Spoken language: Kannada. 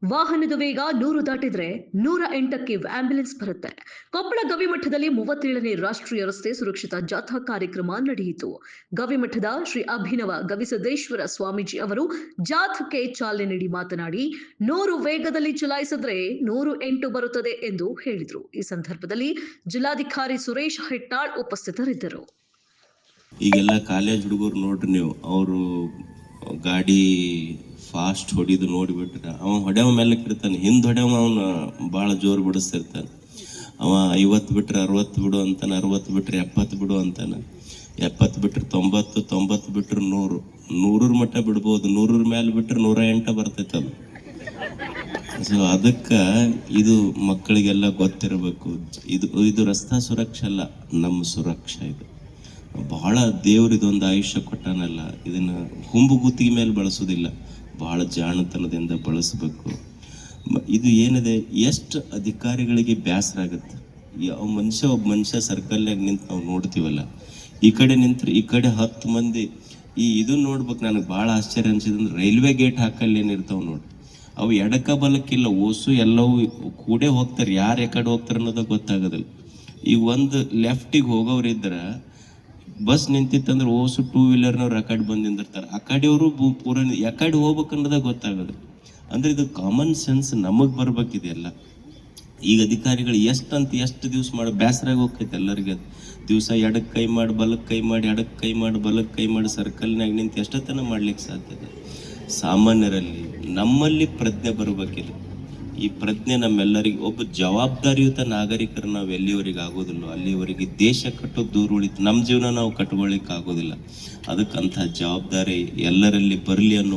ವಾಹನದ ವೇಗ 100 ದಾಟಿದ್ರೆ 108ಕ್ಕೆ ಆಂಬ್ಯುಲೆನ್ಸ್ ಬರುತ್ತೆ. ಕೊಪ್ಪಳ ಗವಿಮಠದಲ್ಲಿ 37ನೇ ರಾಷ್ಟ್ರೀಯ ರಸ್ತೆ ಸುರಕ್ಷತಾ ಜಾಥಾ ಕಾರ್ಯಕ್ರಮ ನಡೆಯಿತು. ಗವಿಮಠದ ಶ್ರೀ ಅಭಿನವ ಗವಿಸಿದ್ದೇಶ್ವರ ಸ್ವಾಮೀಜಿ ಅವರು ಜಾಥಾಕ್ಕೆ ಚಾಲನೆ ನೀಡಿ ಮಾತನಾಡಿ, 100 ವೇಗದಲ್ಲಿ ಚಲಾಯಿಸಿದ್ರೆ 108 ಬರುತ್ತದೆ ಎಂದು ಹೇಳಿದರು. ಈ ಸಂದರ್ಭದಲ್ಲಿ ಜಿಲ್ಲಾಧಿಕಾರಿ ಸುರೇಶ್ ಹೆಟ್ಟಾಳ್ ಉಪಸ್ಥಿತರಿದ್ದರು. ಈಗೆಲ್ಲ ಕಾಲೇಜ್ ಹುಡುಗರು ನೋಡ್ರಿ ನೀವು, ಅವರು ಗಾಡಿ ಫಾಸ್ಟ್ ಹೊಡಿದು ನೋಡಿಬಿಟ್ರೆ ಅವ ಹೊಡೆಯವ ಮೇಲೆ ಇರ್ತಾನೆ, ಹಿಂದೆ ಹೊಡೆಯವ ಅವನು ಭಾಳ ಜೋರು ಬಿಡಿಸ್ತಿರ್ತಾನೆ. ಅವ 50 ಬಿಟ್ರೆ 60 ಬಿಡು ಅಂತಾನೆ, 60 ಬಿಟ್ರೆ 70 ಬಿಡು ಅಂತಾನೆ, 70 ಬಿಟ್ರೆ 90, 90 ಬಿಟ್ರೆ 100, 100 ಮಟ್ಟ ಬಿಡ್ಬೋದು, 100 ಮೇಲೆ ಬಿಟ್ರೆ 108 ಬರ್ತೈತೆ ಅದು. ಸೊ ಅದಕ್ಕೆ ಇದು ಮಕ್ಕಳಿಗೆಲ್ಲ ಗೊತ್ತಿರಬೇಕು. ಇದು ರಸ್ತಾ ಸುರಕ್ಷೆ ಅಲ್ಲ, ನಮ್ಮ ಸುರಕ್ಷೆ. ಇದು ಬಹಳ ದೇವ್ರು ಇದೊಂದು ಆಯುಷ್ಯ ಕೊಟ್ಟಾನಲ್ಲ, ಇದನ್ನು ಹುಂಬು ಗುತ್ತಿಗೆ ಮೇಲೆ ಬಳಸೋದಿಲ್ಲ, ಬಹಳ ಜಾಣತನದಿಂದ ಬಳಸಬೇಕು. ಇದು ಏನಿದೆ, ಎಷ್ಟು ಅಧಿಕಾರಿಗಳಿಗೆ ಬೇಸರ ಆಗುತ್ತೆ. ಒಬ್ಬ ಮನುಷ್ಯ ಸರ್ಕಲ್ನಾಗ ನಿಂತು ನಾವು ನೋಡ್ತೀವಲ್ಲ, ಈ ಕಡೆ ನಿಂತ್ರೆ ಈ ಕಡೆ 10 ಮಂದಿ ಇದನ್ನ ನೋಡ್ಬೇಕು. ನನಗೆ ಭಾಳ ಆಶ್ಚರ್ಯ ಅನ್ಸಿದಂದ್ರೆ ರೈಲ್ವೆ ಗೇಟ್ ಹಾಕಲ್ಲಿ ಏನಿರ್ತಾವೆ ನೋಡಿ, ಅವು ಎಡಕ ಬಲಕ್ಕಿಲ್ಲ, ಓಸು ಎಲ್ಲವೂ ಕೂಡೇ ಹೋಗ್ತಾರೆ. ಯಾರು ಎಕಡೆ ಹೋಗ್ತಾರೆ ಅನ್ನೋದು ಗೊತ್ತಾಗೋದಿಲ್ಲ. ಈಗ ಒಂದು ಲೆಫ್ಟಿಗೆ ಹೋಗೋರಿದ್ರೆ ಬಸ್ ನಿಂತಿತ್ತಂದ್ರೆ ಓಸು 2 ವೀಲರ್ನವ್ರು ಆ ಕಡೆ ಬಂದು ನಿಂದಿರ್ತಾರೆ, ಆ ಕಡೆಯವರು ಪೂರ ಯಾಕಡೆ ಹೋಗ್ಬೇಕು ಅನ್ನೋದಾಗ ಗೊತ್ತಾಗೋದು. ಅಂದ್ರೆ ಇದು ಕಾಮನ್ ಸೆನ್ಸ್ ನಮಗೆ ಬರ್ಬೇಕಿದೆಯಲ್ಲ. ಈಗ ಅಧಿಕಾರಿಗಳು ಎಷ್ಟು ದಿವ್ಸ ಮಾಡಿ ಬೇಸರಾಗಿ ಹೋಗ್ತೈತೆ ಎಲ್ಲರಿಗೆ. ದಿವಸ ಎಡಕ್ಕೆ ಕೈ ಮಾಡಿ ಬಲಕ್ಕೆ ಕೈ ಮಾಡಿ, ಎಡಕ್ಕೆ ಕೈ ಮಾಡಿ ಬಲಕ್ಕೆ ಕೈ ಮಾಡಿ ಸರ್ಕಲ್ನಾಗ ನಿಂತು ಎಷ್ಟೊತ್ತನ ಮಾಡ್ಲಿಕ್ಕೆ ಸಾಧ್ಯತೆ. ಸಾಮಾನ್ಯರಲ್ಲಿ ನಮ್ಮಲ್ಲಿ ಪ್ರಜ್ಞೆ ಬರಬೇಕಿದೆ. ಈ ಪ್ರಜ್ಞೆ ನಮ್ಮೆಲ್ಲರಿಗೆ, ಒಬ್ಬ ಜವಾಬ್ದಾರಿಯುತ ನಾಗರಿಕರು ನಾವು ಎಲ್ಲಿವರೆಗೆ ಆಗೋದಿಲ್ಲ ಅಲ್ಲಿವರೆಗೆ ದೇಶ ಕಟ್ಟೋದು ದೂರ ಉಳಿತು, ನಮ್ಮ ಜೀವನ ನಾವು ಕಟ್ಕೊಳ್ಳಿಕ್ಕೆ ಆಗೋದಿಲ್ಲ. ಅದಕ್ಕಂಥ ಜವಾಬ್ದಾರಿ ಎಲ್ಲರಲ್ಲಿ ಬರಲಿ ಅನ್ನೋ